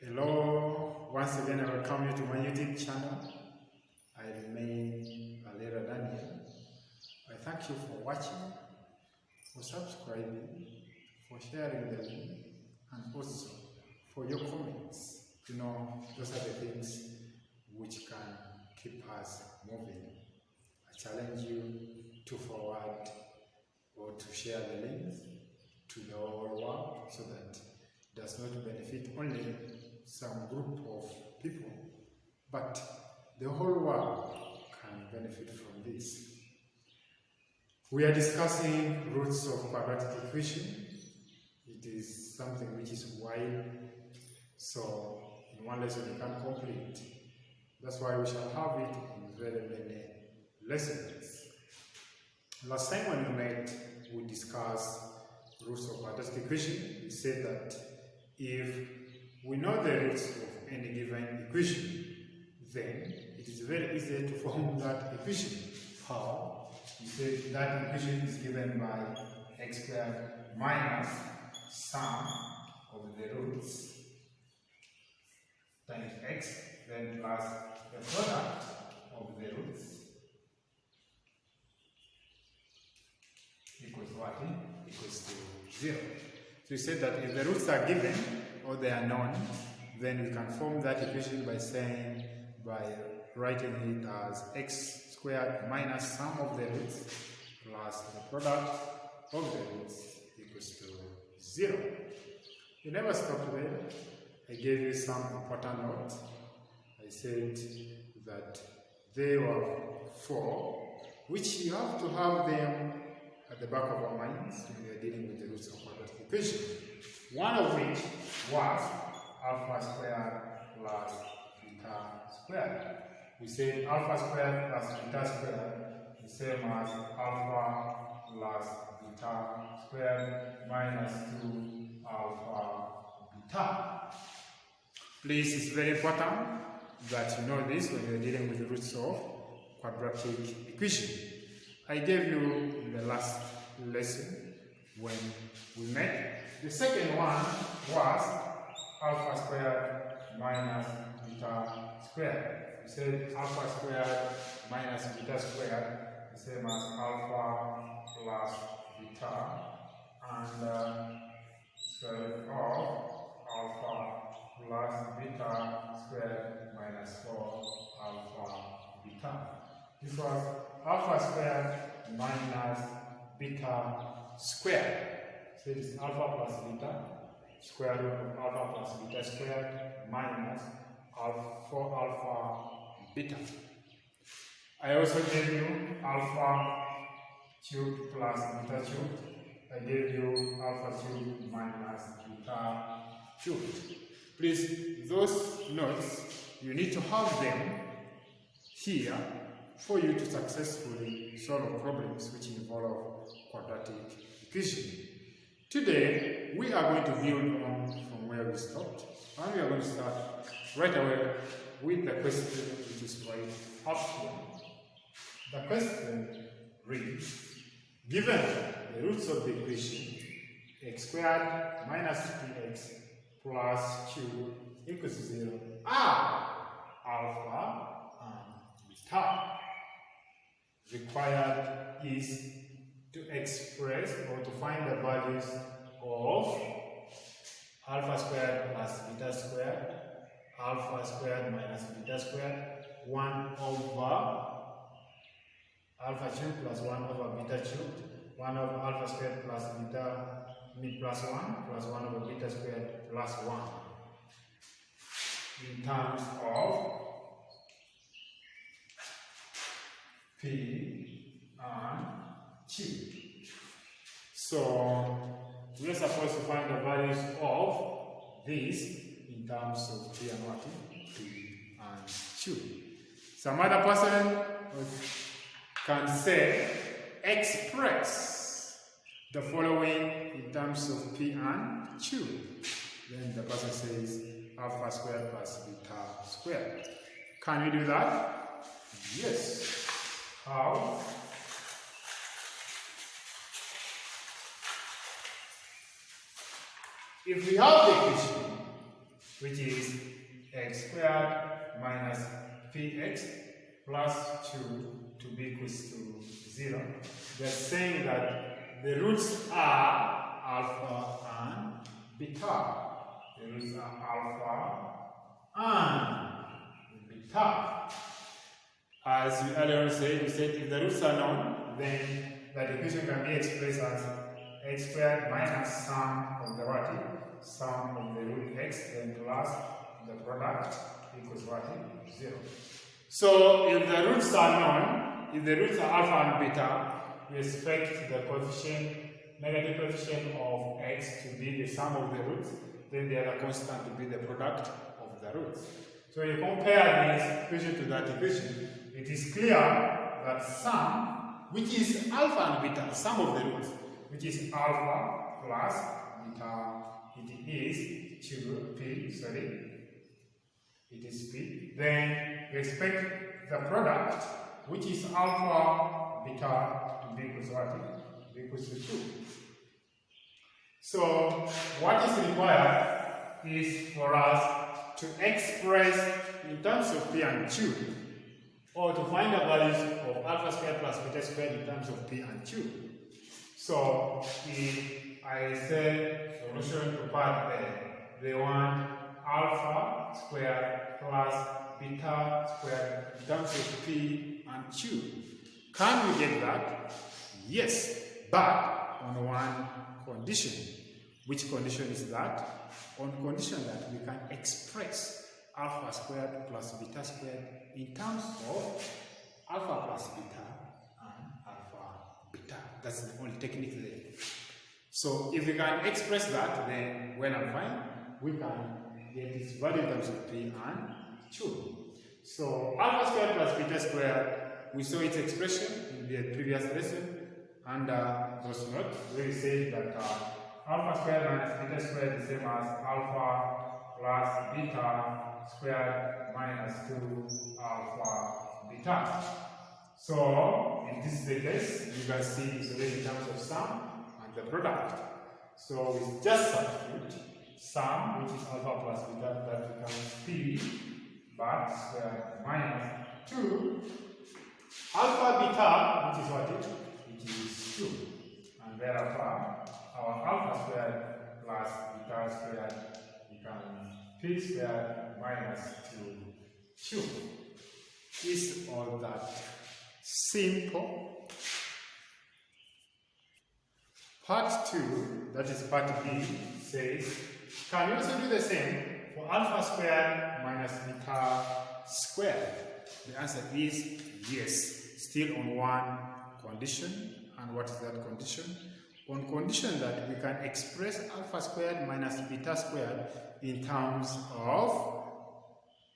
Hello, once again I welcome you to my YouTube channel. I remain Valera Daniel. I thank you for watching, for subscribing, for sharing the link, and also for your comments. You know, those are the things which can keep us moving. I challenge you to forward or to share the links to the whole world so that it does not benefit only some group of people, but the whole world can benefit from this. We are discussing roots of quadratic equation. It is something which is wide, so in one lesson you can't complete. That's why we shall have it in very many lessons. Last time when we met, we discussed roots of quadratic equation. We said that if we know the roots of any given equation, then it is very easy to form that equation. How? We said that equation is given by x squared minus sum of the roots times x, then plus the product of the roots equals what? Equals to 0. So we said that if the roots are given or they are known, then we can form that equation by writing it as x squared minus sum of the roots plus the product of the roots equals to 0. You never stop there. I gave you some important notes. I said that there were 4, which you have to have them at the back of our minds when we are dealing with the roots of quadratic equation. One of which was alpha squared plus beta squared. We say alpha squared plus beta squared is the same as alpha plus beta squared minus 2 alpha beta. Please, it's very important that you know this when you're dealing with the roots of quadratic equation. I gave you in the last lesson when we met. The second one was alpha squared minus beta squared. We said alpha squared minus beta squared is the same as alpha plus beta, and square root of alpha plus beta squared minus 4 alpha beta. This was alpha squared minus beta squared. So it is alpha plus beta, square root of alpha plus beta squared minus 4 alpha beta. I also gave you alpha cubed plus beta cubed. I gave you alpha cubed minus beta cubed. Please, those notes, you need to have them here for you to successfully solve problems which involve quadratic equation. Today, we are going to build on from where we stopped, and we are going to start right away with the question which is right up here. The question reads, given the roots of the equation x squared minus 3x plus q equals 0 are alpha and beta, required is to express or to find the values of alpha squared plus beta squared, alpha squared minus beta squared, 1 over alpha cubed plus 1 over beta cubed, 1 over alpha squared plus beta plus 1 over beta squared plus 1 in terms of P and Q. So we are supposed to find the values of this in terms of P and what? P and Q. Some other person can say express the following in terms of P and Q. Then the person says alpha squared plus beta squared. Can we do that? Yes. How? If we have the equation which is x squared minus px plus 2 to be equals to 0. They're saying that the roots are alpha and beta. The roots are alpha and beta. As we earlier said, if the roots are known, then that equation can be expressed as x squared minus sum of the what? Sum of the root x, then plus the product equals what? 0. So if the roots are known, if the roots are alpha and beta, we expect the coefficient, negative coefficient of x to be the sum of the roots, then the other constant to be the product of the roots. So you compare this equation to that equation, it is clear that sum, which is alpha and beta, sum of the roots, which is alpha plus beta, it is 2p, it is p. Then we expect the product, which is alpha beta, to be equals to what? To be equals to 2. So what is required is for us to express in terms of p and q, or to find the values of alpha squared plus beta squared in terms of p and q. So if I say solution to part A, they want alpha squared plus beta squared in terms of p and q. Can we get that? Yes, but on one condition. Which condition is that? On condition that we can express alpha squared plus beta squared in terms of alpha plus beta and alpha beta. That's the only technique there. So if we can express that, then well and fine, we can get its value in terms of p and q. So alpha squared plus beta squared, we saw its expression in the previous lesson, and those notes where we say that alpha squared minus beta squared is the same as alpha plus beta squared minus 2 alpha beta. So if this is the case, you can see it's already in terms of sum and the product. So we just substitute sum, which is alpha plus beta, that becomes p but squared minus 2 alpha beta, which is what it? Which is 2. And therefore our alpha squared plus beta squared becomes p squared minus 2q. Is all that simple? Part 2, that is part B, says, can you also do the same for alpha squared minus beta squared? The answer is yes, still on one condition. And what is that condition? On condition that we can express alpha squared minus beta squared in terms of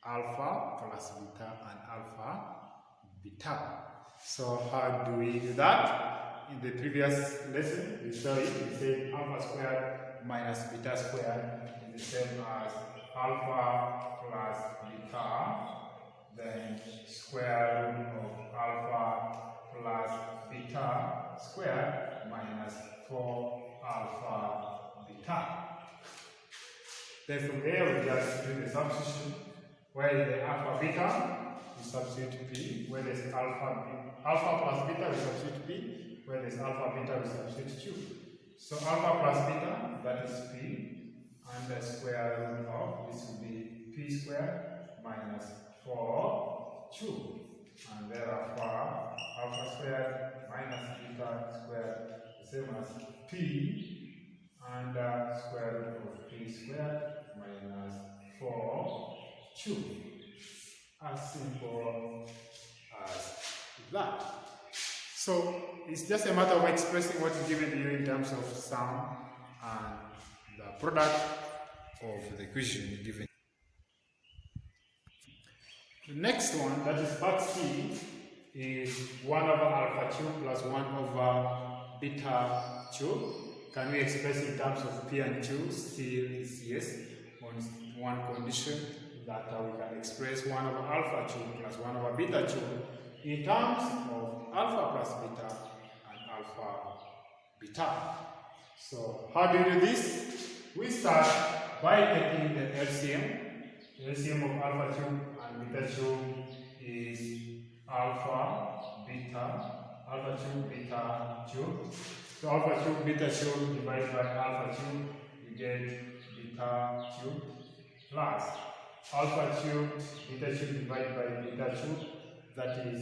alpha plus beta and alpha beta. So how do we do that? In the previous lesson, we saw it. We said alpha squared minus beta squared is the same as alpha plus beta, then square root of alpha plus beta squared minus 4 alpha beta. Then from there we just do the substitution. Where is the alpha beta? We substitute p. Where there's alpha plus beta, we substitute p. Where there's alpha beta, we substitute q. So alpha plus beta, that is p, and the square root of this will be p squared minus 4q. And therefore alpha squared minus beta squared is the same as p, and square root of p squared minus 4q. As simple as that. So it's just a matter of expressing what is given to you in terms of sum and the product of the equation given. The next one, that is part C, is 1 over alpha cube plus 1 over beta cube. Can we express in terms of p and q? Still is yes, on one condition that we can express 1 over alpha cube plus 1 over beta cube in terms of alpha plus beta and alpha beta. So how do you do this? We start by taking the LCM of alpha cube and beta cube is alpha cube, beta cube. So alpha cube, beta cube divided by alpha cube, you get beta cube plus alpha cube, beta cube divided by beta cube, that is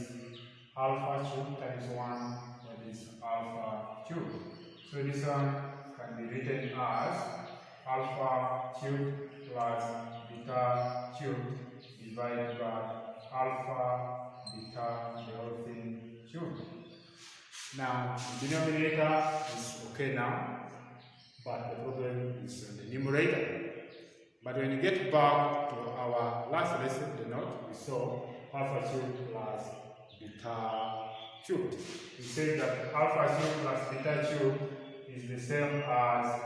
alpha cube times 1, that is alpha cube. So this one can be written as alpha cube plus beta cube divided by alpha beta the whole thing cube. Now the denominator is okay now, but the problem is on the numerator. But when you get back to our last lesson, the note, we saw alpha cube plus beta cube. We said that alpha cube plus beta cube is the same as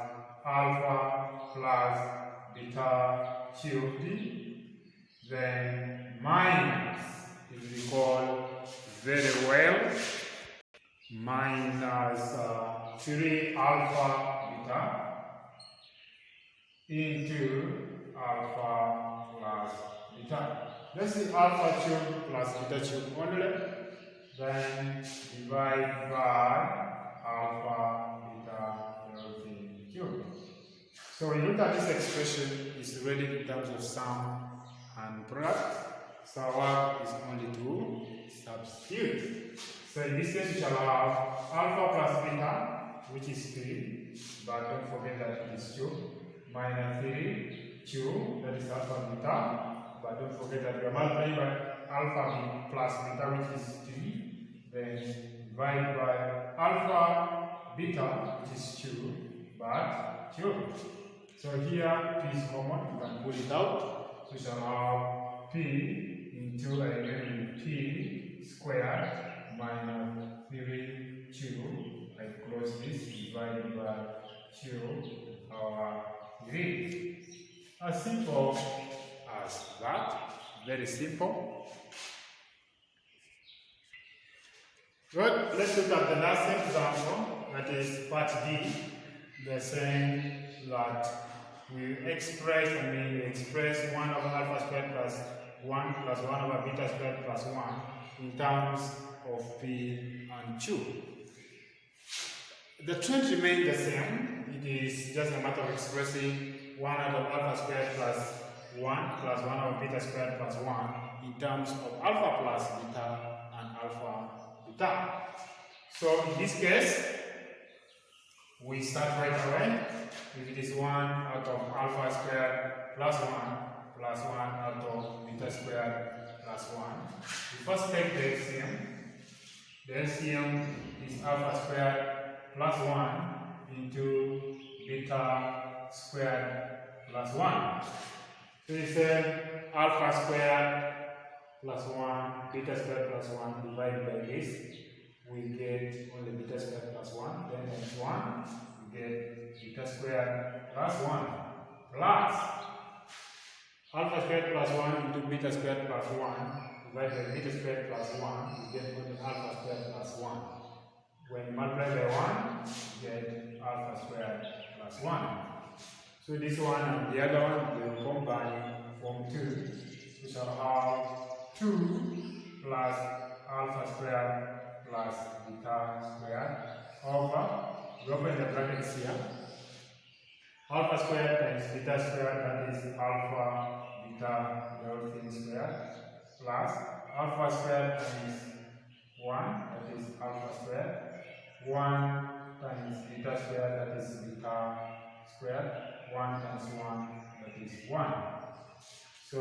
alpha plus beta cubed, then minus, if we call very well, minus 3 alpha beta into alpha plus beta. Let's see alpha cube plus beta cube only, then divide by alpha beta everything cube. So when you look at this expression, it's already in terms of sum and product. So our work is only to substitute. So in this case, we shall have alpha plus beta, which is 3, but don't forget that it is 2, minus 3, 2, that is alpha beta, but don't forget that we are multiplying by alpha plus beta, which is 3, then divide by alpha beta, which is 2, but 2. So here p is common, you can pull it out. So we shall have p into p squared minus 3, 2, I close this, divided by 2 over 3. As simple as that, very simple. Good, let's look at the last example, that is part D. They're saying that we express 1 over alpha squared plus 1 plus 1 over beta squared plus 1 in terms of p and q. The trend remains the same. It is just a matter of expressing 1 out of alpha squared plus 1 plus 1 over beta squared plus 1 in terms of alpha plus beta and alpha beta. So in this case, we start right away. If it is 1 out of alpha squared plus 1 plus 1 out of beta squared plus 1, we first take the LCM. The LCM is alpha squared plus 1 into beta squared plus 1. So we say alpha squared plus 1, beta squared plus 1 divided by this. We get only beta squared plus 1, then times 1, we get beta squared plus 1 plus alpha squared plus 1 into beta squared plus 1 divided by beta squared plus 1, we get only alpha squared plus 1. When you multiply by 1, you get alpha squared plus 1. So this one and the other one will combine from 2. We shall have 2 plus alpha squared plus beta squared over, we open the brackets here, alpha squared times beta squared, that is alpha beta the whole thing squared, plus alpha squared times 1, that is alpha squared, 1 times beta squared, that is beta squared, 1 times 1, that is 1. So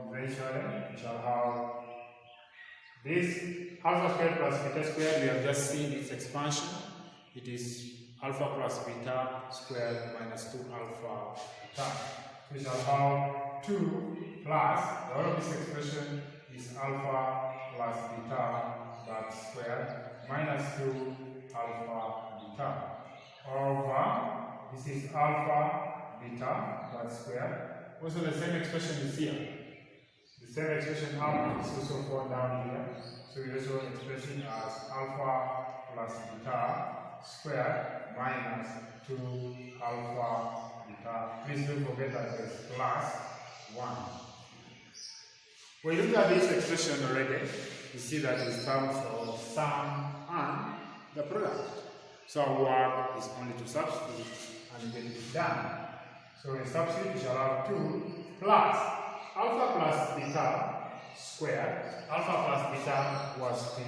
eventually we shall have this alpha squared plus beta squared. We have just seen its expansion. It is alpha plus beta squared minus 2 alpha beta. We shall have 2 plus, the whole of this expression is alpha plus beta that squared minus 2 alpha beta over, this is alpha beta that squared. Also the same expression is here. The same expression alpha is also found down here. So we also express it as alpha plus beta squared minus 2 alpha beta. Please don't forget that there's plus 1. When you look at this expression already, you see that it's terms of sum and the product. So our work is only to substitute and get it done. So in substitute, we shall have 2 plus alpha plus beta squared. Alpha plus beta was p,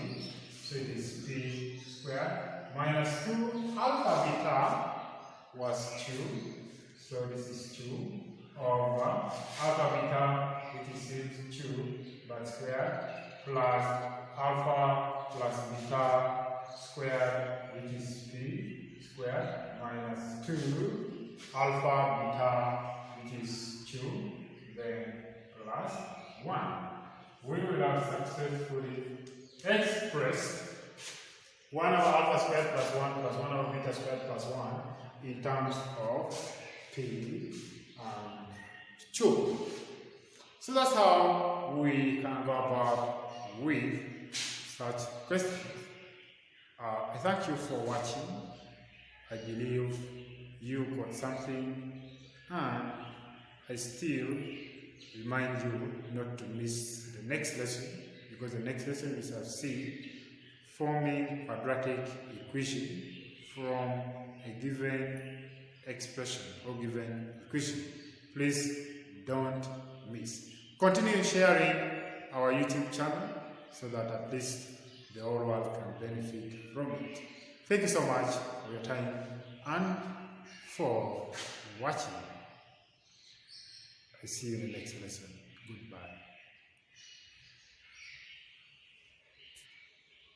so it is p squared, minus 2 alpha beta was 2, so this is 2, over alpha beta, which is 2, but squared, plus alpha plus beta squared, which is p squared, minus 2 alpha beta, which is 2, then plus 1. We will have successfully expressed 1 over alpha squared plus 1 plus 1 over beta squared plus 1 in terms of p and 2. So that's how we can go about with such questions. I thank you for watching. I believe you got something, and I still remind you not to miss the next lesson, because the next lesson is of C, forming quadratic equation from a given expression or given equation. Please don't miss. Continue sharing our YouTube channel so that at least the whole world can benefit from it. Thank you so much for your time and for watching. I see you in the next lesson. Goodbye.